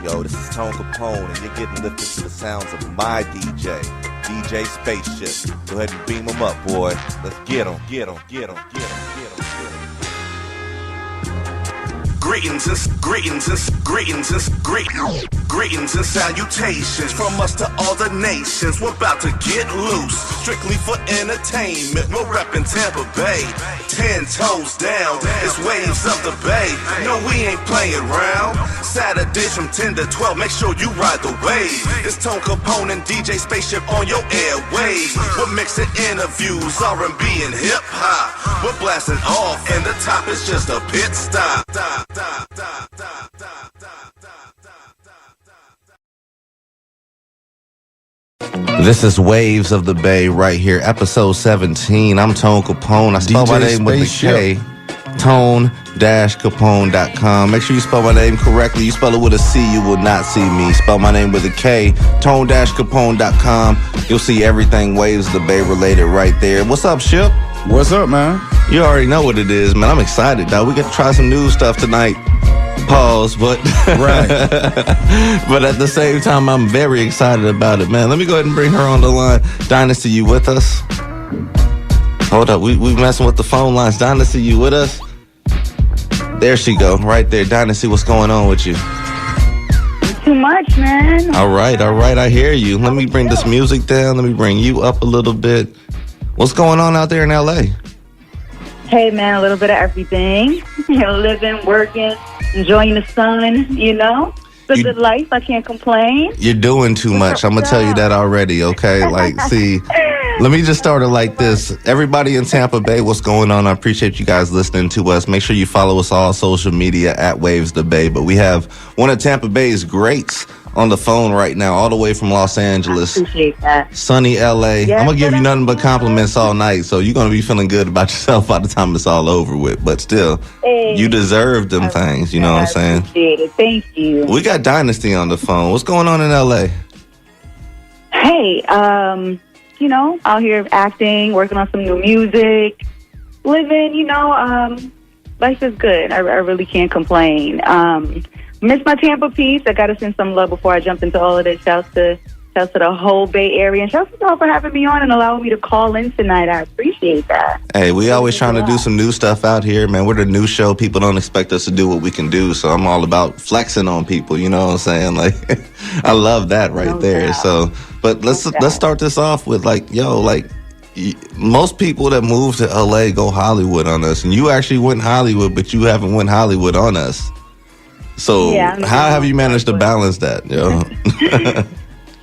Yo, this is Tone Capone, and you're getting lifted to the sounds of my DJ, DJ Spaceship. Go ahead and beam him up, boy. Let's get him, get him, get him, get him, get him, get him. Greetings and salutations from us to all the nations. We're about to get loose, strictly for entertainment. We're reppin' Tampa Bay, 10 toes down. It's waves of the Bay. No, we ain't playing around. Saturdays from 10 to 12. Make sure you ride the wave. It's Tone Capone and DJ Spaceship on your airwaves. We're mixing interviews, R&B and hip hop. We're blasting off, and the top is just a pit stop. This is Waves of the Bay right here, episode 17. I'm Tone Capone. I spell my name with a K. Tone-Capone.com. Make sure you spell my name correctly. You spell it with a C, you will not see me. Spell my name with a K. Tone-Capone.com. You'll see everything Waves of the Bay related right there. What's up, Ship? What's up, man? You already know what it is, man. I'm excited, dog. We get to try some new stuff tonight. Pause, but right. But at the same time, I'm very excited about it, man. Let me go ahead and bring her on the line. Dynasty, you with us? Hold up, we messing with the phone lines. Dynasty, you with us? There she go, right there. Dynasty, what's going on with you? Too much, man. All right, I hear you. Let me bring this music down. Let me bring you up a little bit. What's going on out there in L.A.? Hey, man, a little bit of everything. Living, working, enjoying the sun, you know? It's a good life. I can't complain. You're doing too much. I'm going to tell you that already, okay? Like, see, let me just start it like this. Everybody in Tampa Bay, what's going on? I appreciate you guys listening to us. Make sure you follow us all social media at Waves the Bay. But we have one of Tampa Bay's greats on the phone right now, all the way from Los Angeles. I appreciate that. Sunny LA. Yes, I'm going to give you nothing but compliments all night, so you're going to be feeling good about yourself by the time it's all over with. But still, you deserve them things, you know what I'm saying? I appreciate it. Thank you. We got Dynasty on the phone. What's going on in LA? Hey, you know, out here acting, working on some new music, living, you know, life is good. I really can't complain. Miss my Tampa piece. I got to send some love before I jump into all of this. Shouts to the whole Bay Area. And shouts to y'all for having me on and allowing me to call in tonight. I appreciate that. Hey, we always trying to do some new stuff out here, man. We're the new show. People don't expect us to do what we can do. So I'm all about flexing on people. You know what I'm saying? Like, I love that right there. Doubt. So, but let's start this off with like, most people that move to LA go Hollywood on us. And you actually went Hollywood, but you haven't went Hollywood on us. So how have you managed to balance that, yo?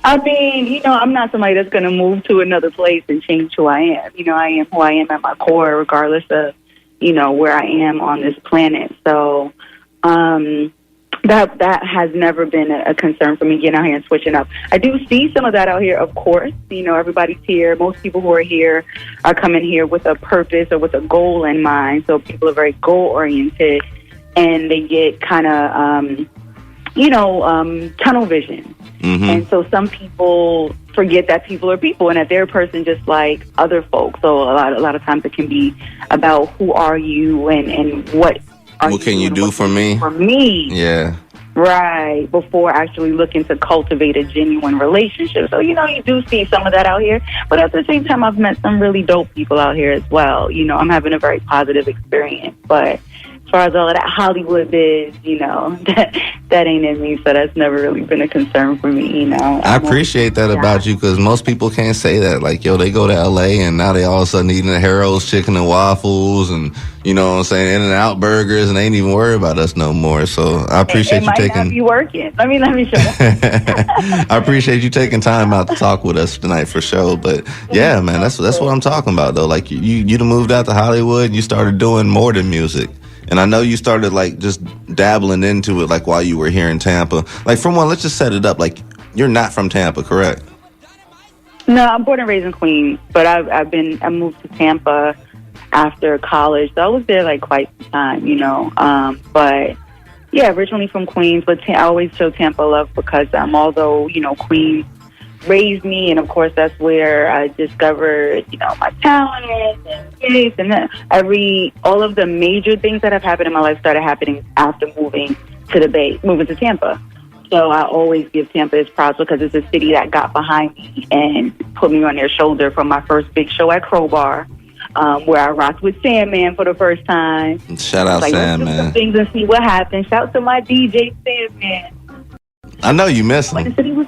I mean, you know, I'm not somebody that's going to move to another place and change who I am. You know, I am who I am at my core, regardless of, you know, where I am on this planet. So that has never been a concern for me, getting out here and switching up. I do see some of that out here, of course. You know, everybody's here. Most people who are here are coming here with a purpose or with a goal in mind. So people are very goal-oriented. And they get kind of, tunnel vision. Mm-hmm. And so some people forget that people are people and that they're a person just like other folks. So a lot of times it can be about who are you and what can you do for me? For me. Yeah. Right. Before actually looking to cultivate a genuine relationship. So, you know, you do see some of that out here. But at the same time, I've met some really dope people out here as well. You know, I'm having a very positive experience. But as far as all of that Hollywood is, you know, that ain't in me, so that's never really been a concern for me, you know. I appreciate that about you, because most people can't say that. Like, yo, they go to L.A. and now they all of a sudden eating the Harold's chicken and waffles and, you know what I'm saying, In-N-Out burgers, and they ain't even worry about us no more. So I appreciate you taking... It might not be working. Let me show you. I appreciate you taking time out to talk with us tonight for sure. But yeah, man, that's what I'm talking about, though. Like, you moved out to Hollywood and you started doing more than music. And I know you started, like, just dabbling into it, like, while you were here in Tampa. Like, for one, let's just set it up. Like, you're not from Tampa, correct? No, I'm born and raised in Queens, but I moved to Tampa after college. So I was there, like, quite some time, you know. But, yeah, originally from Queens, but I always show Tampa love because although, you know, Queens raised me, and of course that's where I discovered, you know, my talent and gigs, and then all of the major things that have happened in my life started happening after moving to Tampa. So I always give Tampa its props because it's a city that got behind me and put me on their shoulder from my first big show at Crowbar, where I rocked with Sandman for the first time. Shout out Sandman. Let's do some things and see what happens. Shout out to my DJ Sandman. I know you miss him. The city was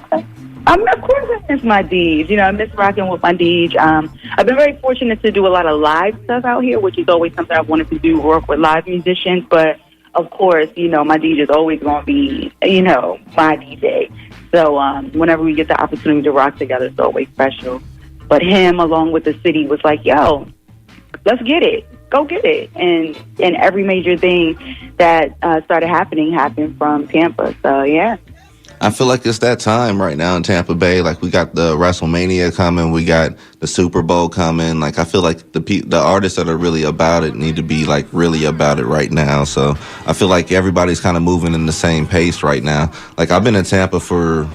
of course I miss my DJs. You know, I miss rocking with my DJ. I've been very fortunate to do a lot of live stuff out here, which is always something I wanted to do, work with live musicians. But, of course, you know, my DJ is always going to be, you know, my DJ. So whenever we get the opportunity to rock together, it's always special. But him, along with the city, was like, yo, let's get it. Go get it. And every major thing that started happened from Tampa. So, yeah. I feel like it's that time right now in Tampa Bay. Like, we got the WrestleMania coming, we got the Super Bowl coming. Like, I feel like the artists that are really about it need to be like really about it right now. So I feel like everybody's kind of moving in the same pace right now. Like, I've been in Tampa for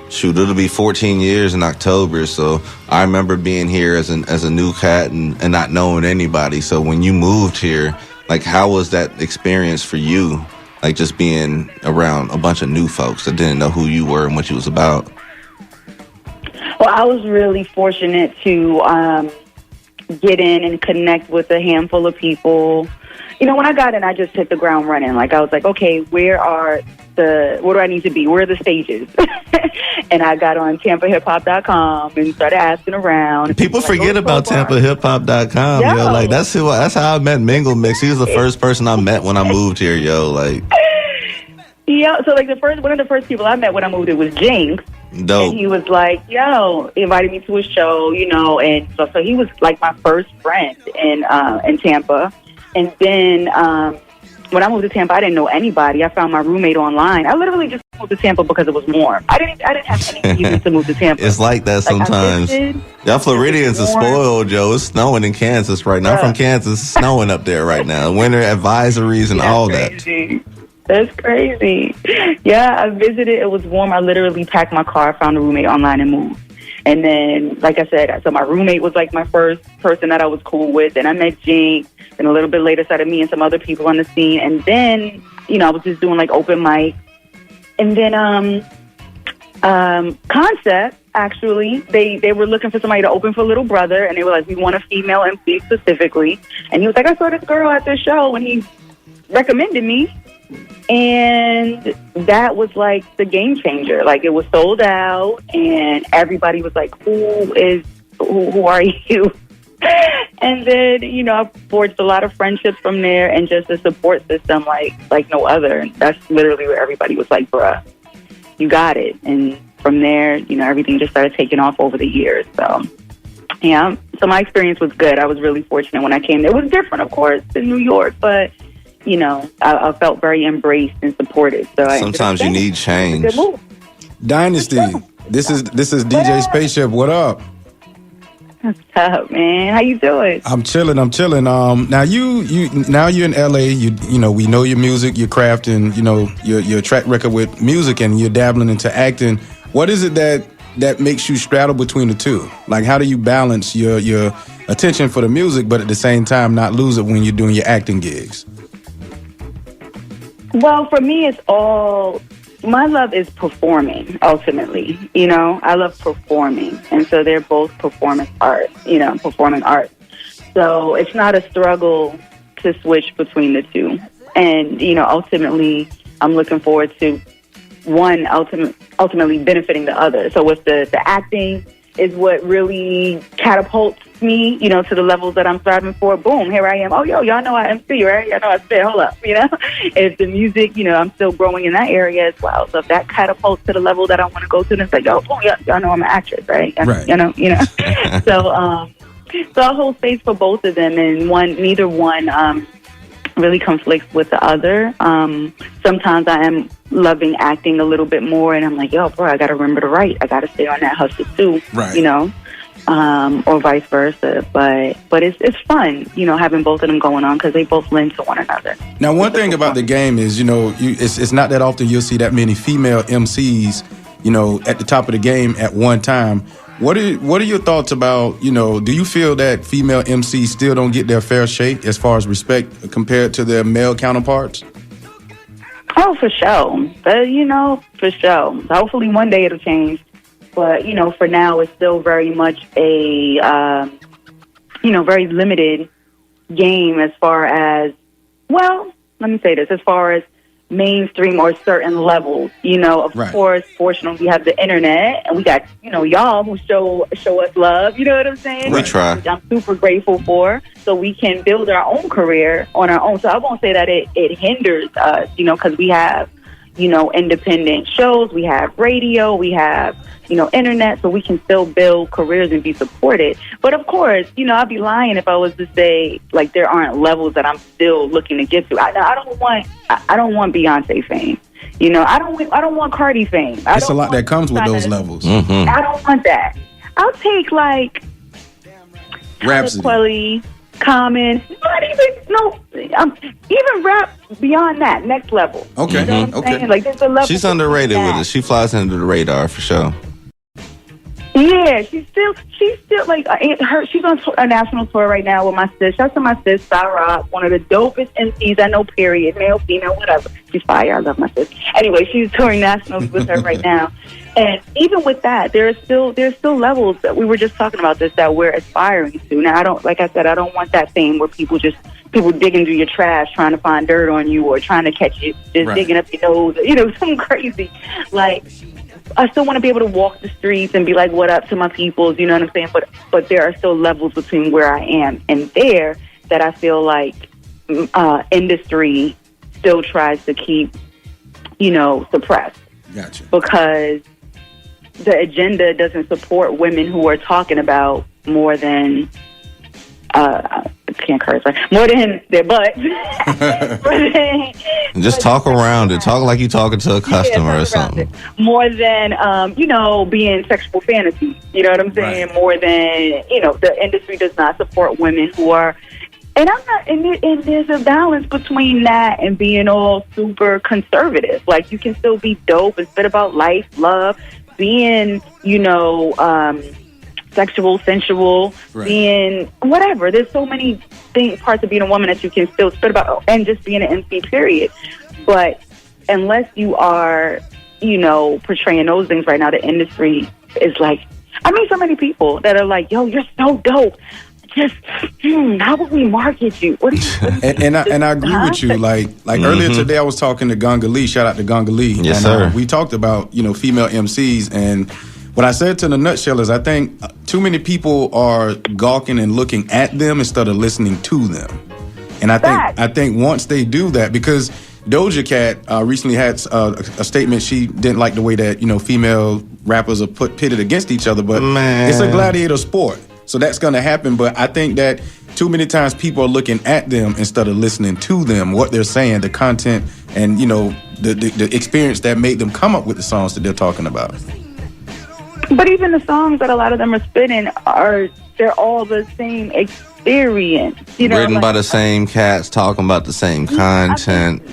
it'll be 14 years in October. So I remember being here as a new cat and not knowing anybody. So when you moved here, like, how was that experience for you? Like, just being around a bunch of new folks that didn't know who you were and what you was about. Well, I was really fortunate to get in and connect with a handful of people. You know, when I got in, I just hit the ground running. Like, I was like, okay, where do I need to be? Where are the stages? And I got on TampaHipHop.com and started asking around. People forget about TampaHipHop.com, yo. Like, that's how I met Mingle Mix. He was the first person I met when I moved here, yo. Like, yeah. So, like, one of the first people I met when I moved here was Jinx. Dope. And he was like, yo, he invited me to his show, you know, and so he was like my first friend in Tampa. And then when I moved to Tampa, I didn't know anybody. I found my roommate online. I literally just moved to Tampa because it was warm. I didn't have any reason to move to Tampa. It's like that sometimes. Y'all Floridians are spoiled, Joe. It's snowing in Kansas right now. I'm from Kansas. It's snowing up there right now. Winter advisories and all crazy. That's crazy. Yeah, I visited. It was warm. I literally packed my car, found a roommate online, and moved. And then, like I said, so my roommate was like my first person that I was cool with. And I met Jinx. And a little bit later started meeting some other people on the scene. And then, you know, I was just doing like open mic. And then Concept, actually, they were looking for somebody to open for Little Brother. And they were like, we want a female MC specifically. And he was like, I saw this girl at this show. And he recommended me. And that was like the game changer. Like, it was sold out. And everybody was like, who are you? And then, you know, I forged a lot of friendships from there and just a support system like no other. And that's literally where everybody was like, bruh, you got it. And from there, you know, everything just started taking off over the years. So, yeah. So my experience was good. I was really fortunate when I came there. It was different, of course, in New York, but, you know, I felt very embraced and supported. So sometimes you need change. Dynasty, this is DJ Spaceship. What up? What's up, man? How you doing? I'm chilling. Now you're in LA. You know, we know your music, your craft, and you know your track record with music, and you're dabbling into acting. What is it that makes you straddle between the two? Like, how do you balance your attention for the music, but at the same time not lose it when you're doing your acting gigs? Well, for me, my love is performing, ultimately. You know, I love performing. And so they're both performing art. So it's not a struggle to switch between the two. And, you know, ultimately, I'm looking forward to one ultimately benefiting the other. So with the acting is what really catapults me, you know, to the levels that I'm striving for. Boom, here I am. Oh, y'all know I MC, right? Y'all know I spit. Hold up, you know? If the music, you know, I'm still growing in that area as well. So if that catapults to the level that I want to go to, then it's like, y'all know I'm an actress, right? Right. You know. So I hold space for both of them, and neither one really conflicts with the other. Sometimes I am loving acting a little bit more, and I'm like, yo, bro, I got to remember to write. I got to stay on that hustle too, right. You know, or vice versa. But it's fun, you know, having both of them going on because they both lend to one another. Now, one thing about the game is, you know, it's not that often you'll see that many female MCs, you know, at the top of the game at one time. What are your thoughts about, you know, do you feel that female MCs still don't get their fair shake as far as respect compared to their male counterparts? Oh, for sure. For sure. Hopefully one day it'll change. But, for now it's still very much a, very limited game as far as, well, let me say this, as far as mainstream or certain levels. Of Right. course, fortunately, we have the internet, and we got, y'all who show us love. You know what I'm saying? We try. Which I'm super grateful for. So we can build our own career on our own. So I won't say that it hinders us, because we have, independent shows, we have radio, we have, internet, so we can still build careers and be supported. But of course, I'd be lying if I was to say like there aren't levels that I'm still looking to get to. I don't want Beyonce fame. I don't want Cardi fame. It's a lot that comes with those levels. Mm-hmm. I don't want that. I'll take like Rhapsody. Quality, Common, even rap beyond that, next level. Okay, You know what I'm okay. saying? Like there's a level. She's underrated with it. She flies under the radar for sure. Yeah, she's still like she's on a national tour right now with my sis. Shout out to my sis, Rock, one of the dopest MCs I know. Period, male, female, whatever. She's fire. I love my sis. Anyway, she's touring nationals with her right now, and even with that, there's still levels that we were just talking about this that we're aspiring to. Now, I don't want that thing where people digging through your trash trying to find dirt on you or trying to catch you just Right. digging up your nose, something crazy like. I still want to be able to walk the streets and be like, what up to my peoples, you know what I'm saying? But there are still levels between where I am and there that I feel like industry still tries to keep, suppressed. Gotcha. Because the agenda doesn't support women who are talking about more than, I can't curse, right? More than their butts. Just talk around it. Talk like you talking to a customer or something. More than, being sexual fantasy. You know what I'm saying? Right. More than, the industry does not support women who are, and I'm not, and there's a balance between that and being all super conservative. Like, you can still be dope and spit about life, love, being, sexual, sensual, Right. being whatever. There's so many parts of being a woman that you can still spit about, and just being an MC, period. But unless you are, portraying those things right now, the industry is like, I mean, so many people that are like, yo, you're so dope. Just, how would we market you? What do you And I agree with you. Like earlier today, I was talking to Gonga Lee. Shout out to Gonga Lee. Yes, and, sir. We talked about female MCs, and what I said to the nutshell is I think too many people are gawking and looking at them instead of listening to them. And I think once they do that, because Doja Cat recently had a statement. She didn't like the way that female rappers are pitted against each other, but Man. It's a gladiator sport. So that's going to happen, but I think that too many times people are looking at them instead of listening to them, what they're saying, the content, and the experience that made them come up with the songs that they're talking about. But even the songs that a lot of them are spitting they're all the same experience. Written by the same cats, talking about the same content.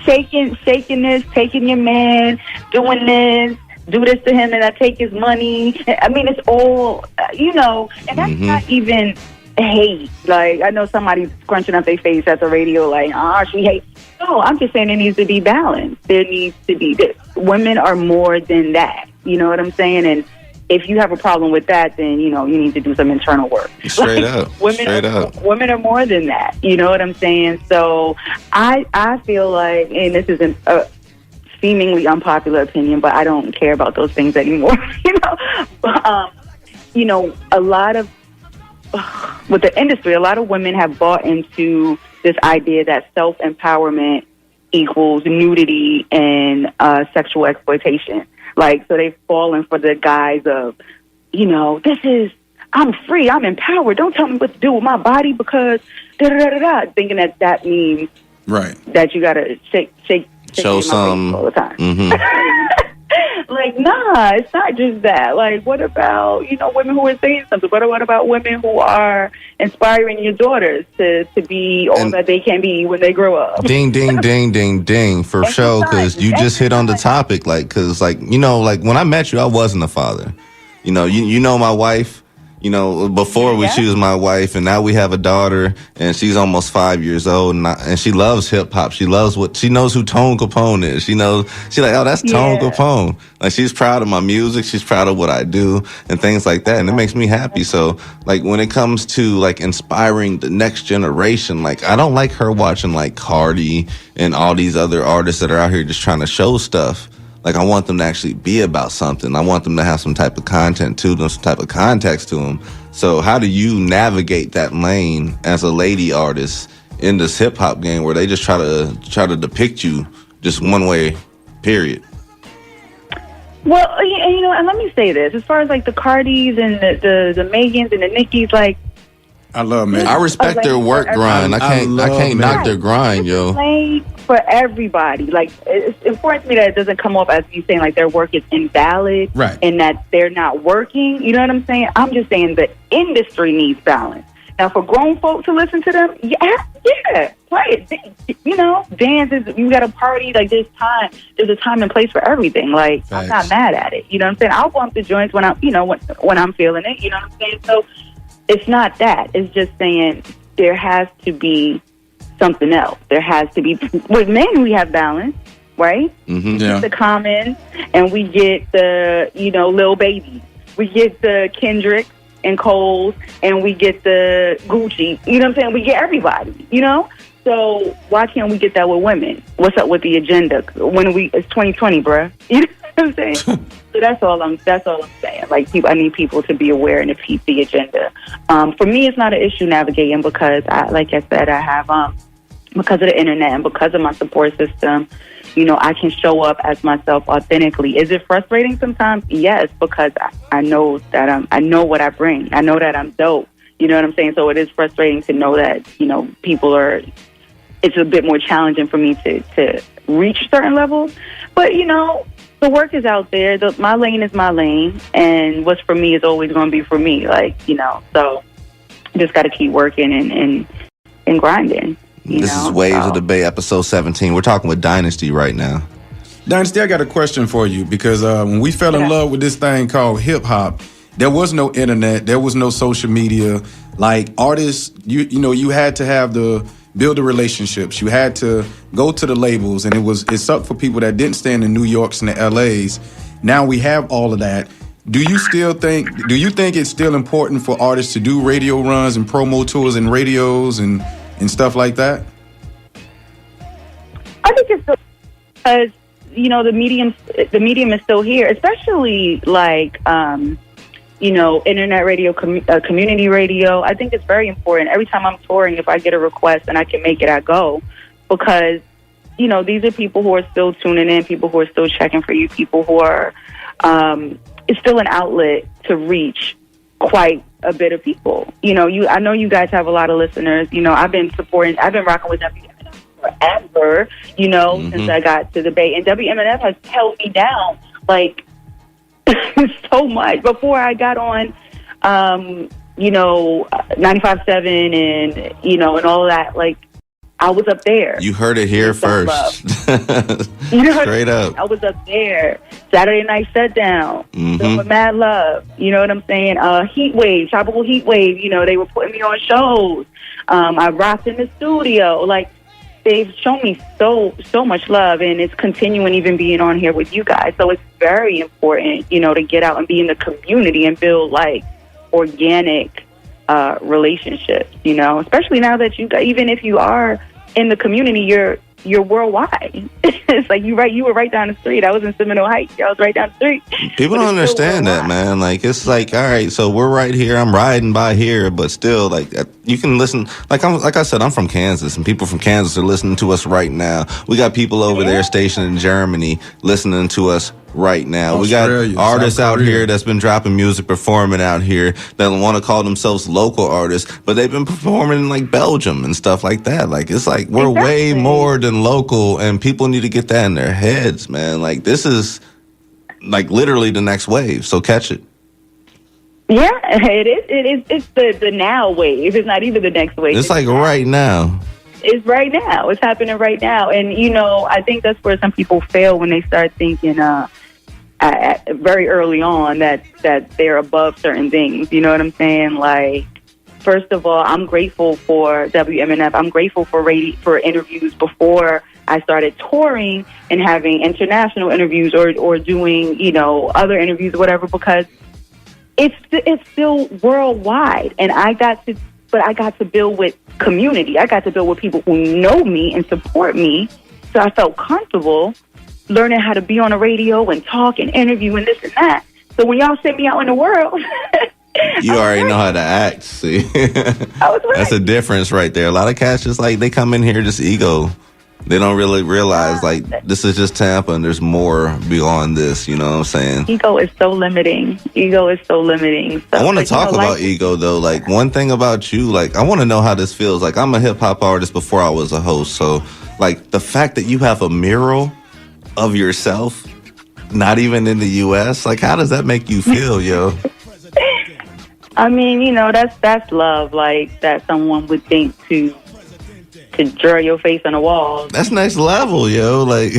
Shaking this, taking your man, doing this. Do this to him and I take his money. I mean, it's all, and that's not even hate. Like, I know somebody's scrunching up their face at the radio like, she hates. No, I'm just saying there needs to be balance. There needs to be this. Women are more than that. You know what I'm saying? And if you have a problem with that, then, you need to do some internal work. Straight up. Women are more than that. You know what I'm saying? So I feel like, and this isn't a seemingly unpopular opinion, but I don't care about those things anymore. A lot of with the industry, a lot of women have bought into this idea that self-empowerment equals nudity and sexual exploitation. Like, so they've fallen for the guise of, I'm free, I'm empowered. Don't tell me what to do with my body because da-da-da-da-da, thinking that means right, that you got to shake show some all the time. Like, nah, it's not just that. Like, what about, women who are saying something? What about women who are inspiring your daughters to be all that they can be when they grow up? Ding, ding, ding, ding, ding, for sure, because you just hit on the topic, like, because, like, when I met you, I wasn't a father. You know my wife, You know, before we choose my wife, and now we have a daughter, and she's almost 5 years old, and she loves hip hop. She loves she knows who Tone Capone is. She's like, oh, that's Tone Capone. Like, she's proud of my music. She's proud of what I do and things like that. And it makes me happy. So, like, when it comes to, like, inspiring the next generation, like, I don't like her watching, like, Cardi and all these other artists that are out here just trying to show stuff. Like, I want them to actually be about something. I want them to have some type of content to them, some type of context to them. So how do you navigate that lane as a lady artist in this hip hop game where they just try to depict you just one way, period? Well, you know, and let me say this: as far as like the Cardis and the Megans and the Nickis, like, I love Megan. I respect their work grind. I can't knock their grind, yo. For everybody, like, it's important to me that it doesn't come off as you saying like their work is invalid, right? And that they're not working. You know what I'm saying? I'm just saying the industry needs balance. Now, for grown folks to listen to them, yeah, play it. You know, dance is, you got to party. Like, there's a time and place for everything. Like, I'm not mad at it. You know what I'm saying? I'll bump the joints when I'm feeling it. You know what I'm saying? So it's not that. It's just saying there has to be something else. There has to be. With men, we have balance, right? Mm-hmm. We get the Common, and we get the, Lil Baby. We get the Kendrick and Coles, and we get the Gucci. You know what I'm saying? We get everybody, So why can't we get that with women? What's up with the agenda? It's 2020, bruh. You know what I'm saying? So that's all I'm saying. Like, I need people to be aware and to keep the agenda. For me, it's not an issue navigating because, like I said, I have because of the internet and because of my support system, I can show up as myself authentically. Is it frustrating sometimes? Yes, because I know that I know what I bring. I know that I'm dope. You know what I'm saying? So it is frustrating to know that, people are. It's a bit more challenging for me to reach certain levels, but the work is out there. My lane is my lane, and what's for me is always going to be for me. Like, so just got to keep working and grinding. This is Waves of the Bay, episode 17. We're talking with Dynasty right now. Dynasty, I got a question for you because when we fell in love with this thing called hip hop, there was no internet, there was no social media. Like, artists, you had to have build the relationships. You had to go to the labels, and it sucked for people that didn't stay in the New Yorks and the LAs. Now we have all of that. Do you think it's still important for artists to do radio runs and promo tours and radios and stuff like that? I think it's still, because the medium is still here, especially like internet radio, community radio. I think it's very important. Every time I'm touring, if I get a request and I can make it, I go, because these are people who are still tuning in, people who are still checking for you, people who are it's still an outlet to reach quite a bit of people. I know you guys have a lot of listeners. I've been rocking with WMNF forever, since I got to the Bay. And WMNF has held me down, like, so much. Before I got on, 95.7 and, and all of that, like, I was up there. You heard it here first. Straight up. I was up there. Saturday Night Shutdown. With Mad Love. You know what I'm saying? Heat Wave, Tropical Heat Wave. They were putting me on shows. I rocked in the studio. Like, they've shown me so much love, and it's continuing even being on here with you guys. So it's very important, to get out and be in the community and build, like, organic relationships, especially now that even if you are in the community, you're worldwide. It's like you were right down the street. I was in Seminole Heights. I was right down the street. People don't understand that, man. Like, it's like, all right, so we're right here. I'm riding by here, but still, like, you can listen. Like I said, I'm from Kansas, and people from Kansas are listening to us right now. We got people over there stationed in Germany listening to us right now. Australia, we got artists out here that's been dropping music, performing out here that want to call themselves local artists, but they've been performing in, like, Belgium and stuff like that. Like, it's like we're way more than local, and people need to get that in their heads, man. Like, this is, like, literally the next wave, so catch it. Yeah, it is. It's the now wave. It's not even the next wave. It's like right now. It's right now. It's happening right now. And, I think that's where some people fail when they start thinking, very early on that they're above certain things. You know what I'm saying? Like, first of all, I'm grateful for WMNF. I'm grateful for interviews before I started touring and having international interviews or doing, you know, other interviews or whatever, because it's still worldwide. And I got to build with community. I got to build with people who know me and support me. So I felt comfortable learning how to be on the radio and talk and interview and this and that. So when y'all sent me out in the world, you already know how to act. See, that's a difference right there. A lot of cats just like they come in here just ego. They don't really realize like this is just Tampa and there's more beyond this. You know what I'm saying? Ego is so limiting. So, I want to talk about ego though. Like one thing about you, like I want to know how this feels. Like I'm a hip hop artist before I was a host, so like the fact that you have a mural of yourself, not even in the U.S., like how does that make you feel, yo? I mean, you know, that's love. Like that someone would think to draw your face on a wall. That's next level, yo. Like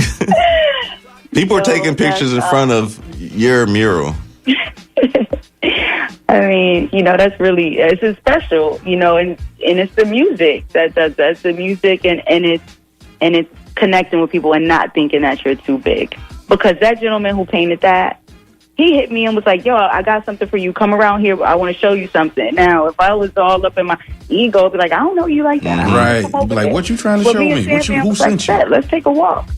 people are taking pictures in front of your mural. I mean, you know, it's special, you know, and it's the music that's the music, and it's connecting with people and not thinking that you're too big. Because that gentleman who painted that, he hit me and was like, yo, I got something for you. Come around here. I want to show you something. Now, if I was all up in my ego, I'd be like, I don't know you like that. Right. Like, what you trying to show me? Who sent you? Let's take a walk.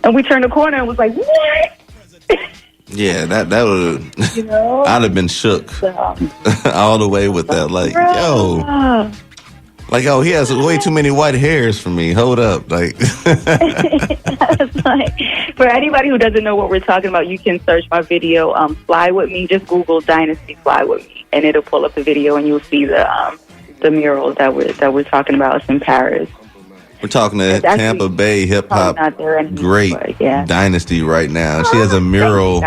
And we turned the corner and was like, what? Yeah, that would, you know? I'd have been shook all the way with that. Like, yo. Like, oh, he has way too many white hairs for me. Hold up. Like, like, for anybody who doesn't know what we're talking about, you can search my video, Fly With Me. Just Google Dynasty Fly With Me, and it'll pull up the video, and you'll see the mural that we're talking about. It's in Paris. We're talking to Tampa Bay hip hop great Dynasty right now. She has a mural,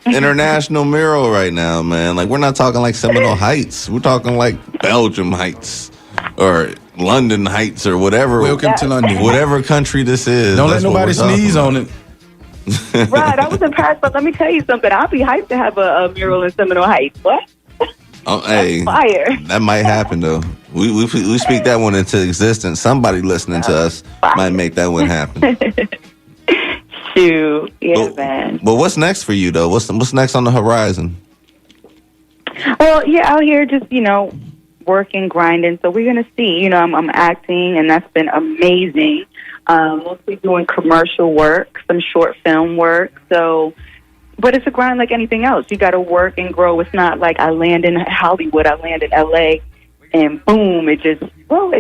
international mural right now, man. Like, we're not talking like Seminole Heights. We're talking like Belgium Heights. Or London Heights, or whatever. Welcome to London. Whatever country this is. Don't let nobody sneeze on it. Right, I was in Paris, but let me tell you something. I'll be hyped to have a mural in Seminole Heights. What? Oh, hey, fire. That might happen though. We speak that one into existence. Somebody listening to us might make that one happen. Shoot, yeah, man. But what's next for you though? What's next on the horizon? Well, yeah, out here, just working, grinding. So we're gonna see. I'm acting, and that's been amazing. Mostly doing commercial work, some short film work. So, but it's a grind like anything else. You got to work and grow. It's not like I land in Hollywood, I land in LA, and boom, it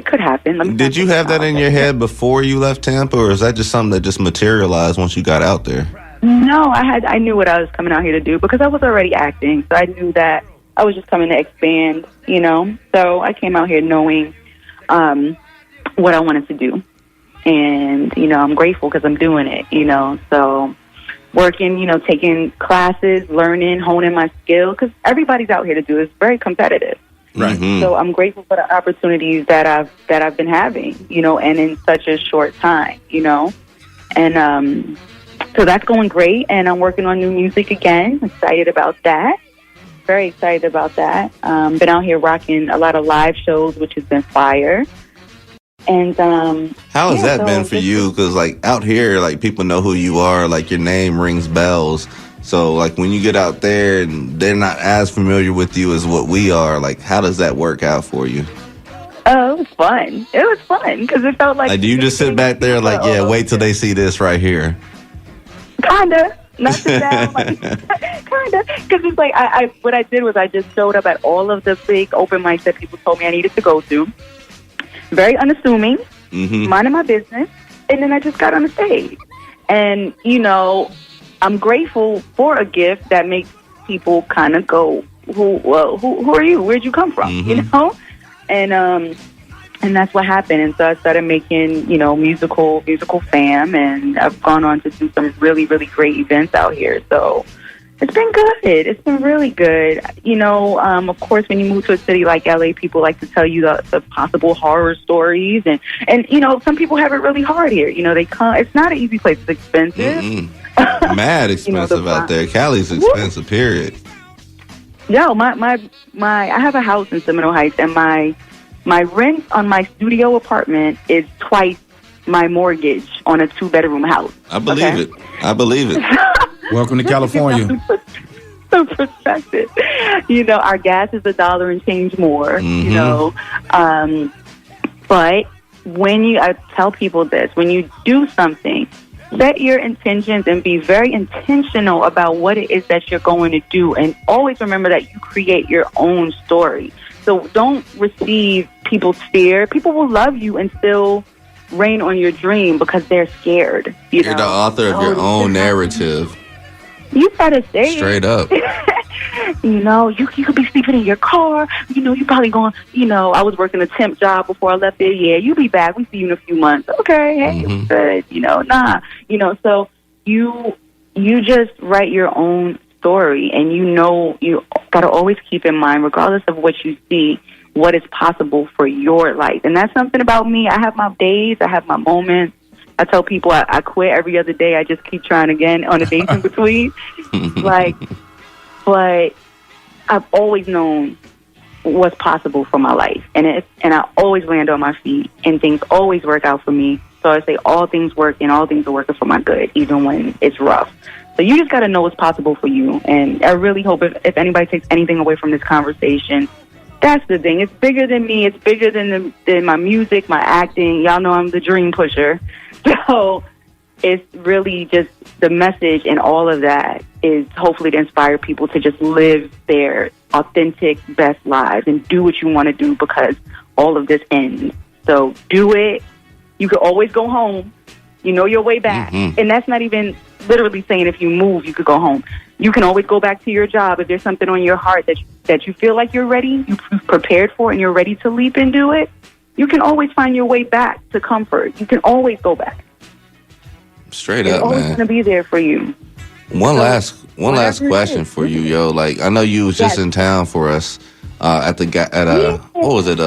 could happen. Did you have that in your head before you left Tampa, or is that just something that just materialized once you got out there? No, I knew what I was coming out here to do because I was already acting. So I knew that I was just coming to expand, So I came out here knowing what I wanted to do. And, I'm grateful because I'm doing it, So working, taking classes, learning, honing my skill, because everybody's out here to do it. It's very competitive. Right. Mm-hmm. So I'm grateful for the opportunities that I've been having, and in such a short time, And so that's going great. And I'm working on new music again. Excited about that. Very excited about that. Been out here rocking a lot of live shows, which has been fire. And how has that been for you? Because out here, people know who you are. Your name rings bells. So when you get out there and they're not as familiar with you as what we are, how does that work out for you? Oh, it was fun. It was fun because it felt like. Do you just sit back there wait till they see this right here? Kinda. Not sit down, kinda, because it's I what I did was I just showed up at all of the big open mics that people told me I needed to go to. Very unassuming, minding my business, and then I just got on the stage. And I'm grateful for a gift that makes people kind of go, "Who are you? Where'd you come from?" And that's what happened. And so I started making, musical fam, and I've gone on to do some really, really great events out here. So it's been good. It's been really good. Of course, when you move to a city like LA, people like to tell you the possible horror stories. And some people have it really hard here. They come. It's not an easy place. It's expensive. Mad expensive out there. Cali's expensive, period. Yo, my I have a house in Seminole Heights, and my rent on my studio apartment is twice my mortgage on a 2-bedroom house. I believe it. I believe it. Welcome to California. Some perspective. Our gas is $1 and change more. But I tell people this: when you do something, set your intentions and be very intentional about what it is that you're going to do. And always remember that you create your own story. So don't receive people's fear. People will love you and still rain on your dream because they're scared. You're the author of your own narrative. You gotta say straight up. You could be sleeping in your car. You probably going, I was working a temp job before I left there. Yeah, you be back. We see you in a few months. Okay, hey, good. So you just write your own story, and you gotta always keep in mind, regardless of what you see, what is possible for your life. And that's something about me. I have my days. I have my moments. I tell people I quit every other day. I just keep trying again on the days in between. But I've always known what's possible for my life. And I always land on my feet, and things always work out for me. So I say all things work, and all things are working for my good, even when it's rough. So you just got to know what's possible for you. And I really hope if anybody takes anything away from this conversation, that's the thing. It's bigger than me. It's bigger than my music, my acting. Y'all know I'm the dream pusher. So it's really just the message, and all of that is hopefully to inspire people to just live their authentic, best lives and do what you want to do, because all of this ends. So do it. You could always go home. You know your way back. And that's not even literally saying if you move, you could go home. You can always go back to your job if there's something on your heart that you feel like you're ready, you've prepared for, and you're ready to leap and do it. You can always find your way back to comfort. You can always go back. Straight it's up, always man. Going to be there for you. One last question for you, yo. Like, I know you was just in town for us what was it?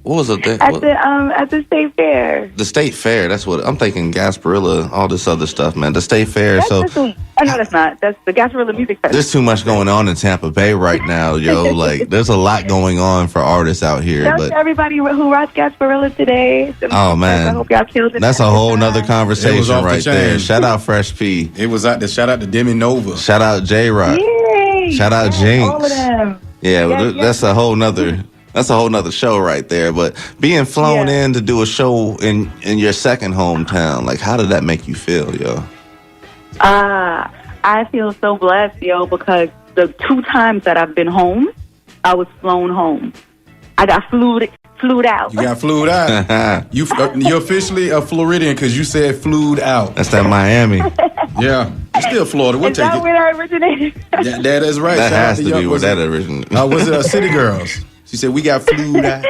What was it? At the state fair. The state fair. That's what I'm thinking. Gasparilla, all this other stuff, man. The state fair. No, that's not. That's the Gasparilla Music Festival. There's too much going on in Tampa Bay right now, yo. Like, there's a lot going on for artists out here. Shout out to everybody who rocks Gasparilla today. Oh man, I hope y'all killed it. That's a whole nother conversation right there. Shout out Fresh P. It was out there. Shout out to Demi Nova. Shout out J Rock. Shout out Jinx. All of them. Yeah, that's a whole nother. That's a whole nother show right there. But being flown in to do a show in your second hometown, like, how did that make you feel, yo? I feel so blessed, yo, because the 2 times that I've been home, I was flown home. I got flued out. You got flued out. You're officially a Floridian because you said flued out. That's that Miami. Yeah. It's still Florida. We'll take it. Is that where I originated? That is right. That has to be where that originated. Was it City Girls? She said, we got flued out.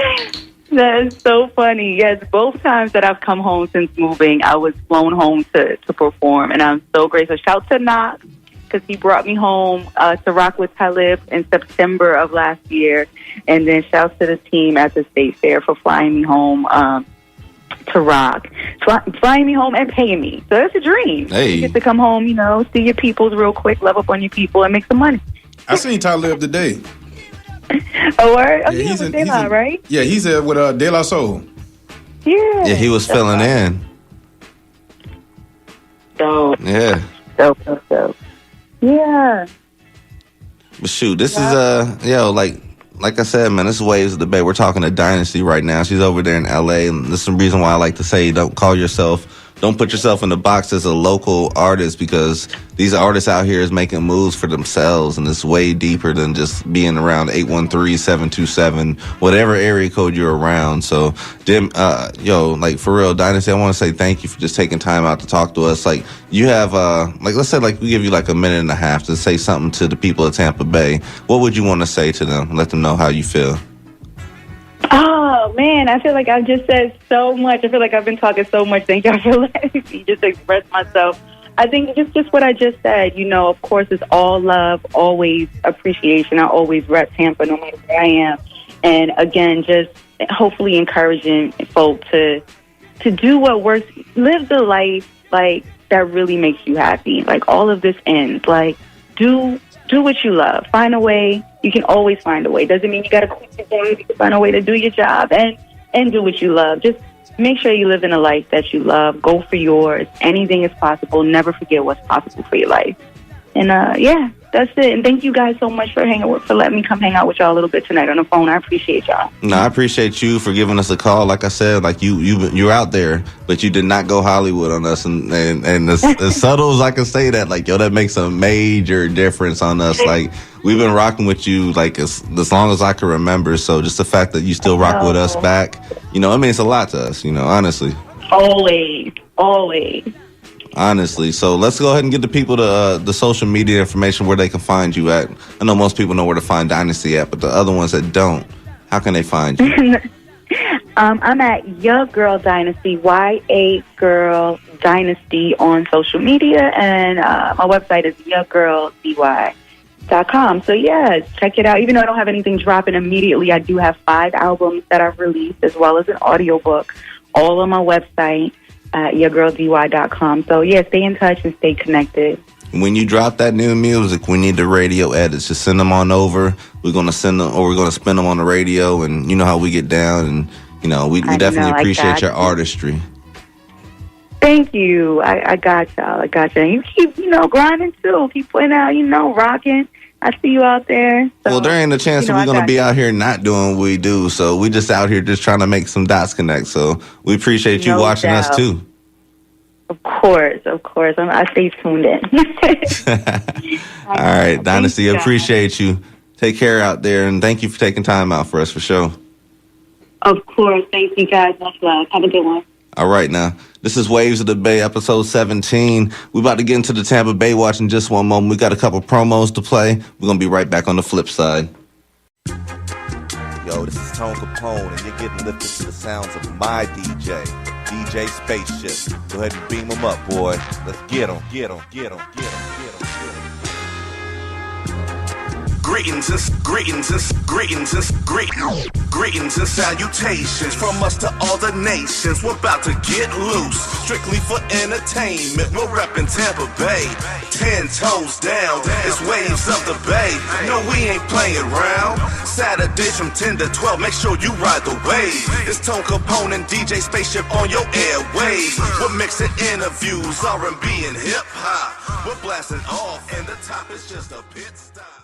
That is so funny. Yes, both times that I've come home since moving, I was flown home to perform, and I'm so grateful. Shout to Knox, because he brought me home to rock with Talib in September of last year, and then shouts to the team at the State Fair for flying me home to rock, flying me home and paying me. So that's a dream. Hey. You get to come home, see your peoples real quick, love up on your people, and make some money. I seen Talib today. Oh, word? Oh, yeah, he's with De La, right? Yeah, he's with De La Soul. Yeah. Yeah, he was filling in. Dope. Yeah. Dope. Yeah. But shoot, this is like I said, man, this is Waves of the Bay. We're talking to Dynasty right now. She's over there in LA, and this is the reason why I like to say don't put yourself in the box as a local artist, because these artists out here is making moves for themselves, and it's way deeper than just being around 813-727, whatever area code you're around. So, Jim, like, for real, Dynasty, I want to say thank you for just taking time out to talk to us. Like, you have, let's say, we give you a minute and a half to say something to the people of Tampa Bay. What would you want to say to them? Let them know how you feel. Oh, man, I feel like I've just said so much. I feel like I've been talking so much. Thank y'all for letting me just express myself. I think just what I just said, of course, it's all love, always appreciation. I always rep Tampa no matter where I am. And, again, just hopefully encouraging folk to do what works, live the life, that really makes you happy. Like, all of this ends. Like, do what you love. Find a way. You can always find a way. Doesn't mean you got to quit your job. You can find a way to do your job and do what you love. Just make sure you live in a life that you love. Go for yours. Anything is possible. Never forget what's possible for your life. And, yeah, that's it. And thank you guys so much for letting me come hang out with y'all a little bit tonight on the phone. I appreciate y'all. No, I appreciate you for giving us a call. Like I said, like you're out there, but you did not go Hollywood on us. And as subtle as I can say that, like, yo, that makes a major difference on us. Like, we've been rocking with you, like, as long as I can remember. So just the fact that you still rock with us back, you know, it means a lot to us, you know, honestly. Always. Honestly. So let's go ahead and get the people the social media information where they can find you at. I know most people know where to find Dynasty at, but the other ones that don't, how can they find you? I'm at Ya Girl Dynasty, YA Girl Dynasty on social media, and my website is yagirldy.com. So yeah, check it out. Even though I don't have anything dropping immediately, I do have 5 albums that I've released, as well as an audiobook, all on my website. yagirldy.com. So yeah, stay in touch and stay connected. When you drop that new music, we need the radio edits. Just send them on over. We're gonna send them, or we're gonna spin them on the radio. And you know how we get down. And you know we definitely appreciate your artistry. Thank you. I got y'all. And you keep grinding too. Keep putting out, rocking. I see you out there. So, well, there ain't a chance that we're going to be out here not doing what we do. So we just out here just trying to make some dots connect. So we appreciate you watching us too. Of course. I stay tuned in. All right, Dynasty, appreciate you. Take care out there, and thank you for taking time out for us, for sure. Of course. Thank you, guys. Much love. Have a good one. All right, now, this is Waves of the Bay, episode 17. We're about to get into the Tampa Bay Watch in just one moment. We got a couple promos to play. We're going to be right back on the flip side. Yo, this is Tone Capone, and you're getting lifted to the sounds of my DJ, DJ Spaceship. Go ahead and beam him up, boy. Let's get him. Greetings and salutations from us to all the nations. We're about to get loose, strictly for entertainment. We're reppin' Tampa Bay, 10 toes down. It's Waves of the Bay. No, we ain't playing around. Saturdays from 10 to 12. Make sure you ride the wave. It's Tone Capone and DJ Spaceship on your airwaves. We're mixing interviews, R&B and hip hop. We're blasting off, and the top is just a pit stop.